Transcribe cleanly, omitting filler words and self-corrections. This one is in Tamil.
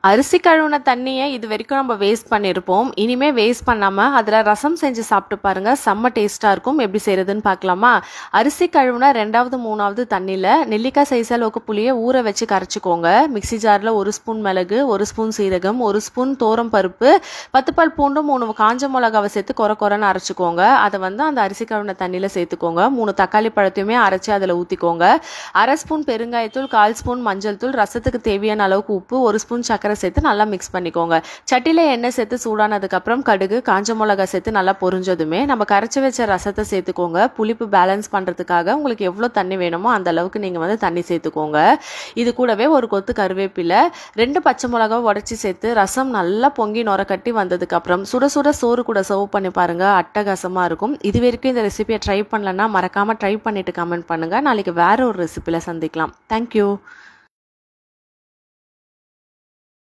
அரிசி கழுவுன தண்ணியை இது வரைக்கும் நம்ம வேஸ்ட் பண்ணியிருப்போம். இனிமே வேஸ்ட் பண்ணாமல் அதில் ரசம் செஞ்சு சாப்பிட்டு பாருங்கள், செம்ம டேஸ்ட்டாக இருக்கும். எப்படி செய்கிறதுன்னு பார்க்கலாமா? அரிசி கழுவுன 2வது 3வது தண்ணியில் நெல்லிக்காய் சைஸ் அளவுக்கு புளியை ஊற வச்சு கரைச்சிக்கோங்க. மிக்சி ஜாரில் 1 ஸ்பூன் மிளகு, 1 ஸ்பூன் சீரகம், 1 ஸ்பூன் தோரம் பருப்பு, 10 பல் பூண்டு, 3 காஞ்ச மிளகாவை சேர்த்து கொரன்னு அரைச்சிக்கோங்க. அதை அந்த அரிசி கழுவுன தண்ணியில் சேர்த்துக்கோங்க. 3 தக்காளி பழத்தையுமே அரைச்சி அதில் ஊற்றிக்கோங்க. 1/2 ஸ்பூன் பெருங்காயத்தூள், 1/4 ஸ்பூன் மஞ்சள் தூள், ரசத்துக்கு தேவையான அளவுக்கு உப்பு, 1 ஸ்பூன் சக்கரை சேர்த்து நல்லா மிக்ஸ் பண்ணிக்கோங்க. சட்டியில் எண்ணெய் சேர்த்து சூடானதுக்கப்புறம் கடுகு, காஞ்ச மிளகாய் சேர்த்து நல்லா பொரிஞ்சதுமே நம்ம கரைச்சி வச்ச ரசத்தை சேர்த்துக்கோங்க. புளிப்பு பேலன்ஸ் பண்ணுறதுக்காக உங்களுக்கு எவ்வளோ தண்ணி வேணுமோ அந்த அளவுக்கு நீங்கள் தண்ணி சேர்த்துக்கோங்க. இது கூடவே ஒரு கொத்து கருவேப்பிலை, 2 பச்சை மிளகாய் உடச்சி சேர்த்து ரசம் நல்லா பொங்கி நுர கட்டி வந்ததுக்கப்புறம் சுட சுட சோறு கூட சர்வ் பண்ணி பாருங்கள், அட்டகாசமாக இருக்கும். இது வரைக்கும் இந்த ரெசிபியை ட்ரை பண்ணலன்னா மறக்காமல் ட்ரை பண்ணிவிட்டு கமெண்ட் பண்ணுங்கள். நாளைக்கு வேற ஒரு ரெசிபியில் சந்திக்கலாம். தேங்க்யூ.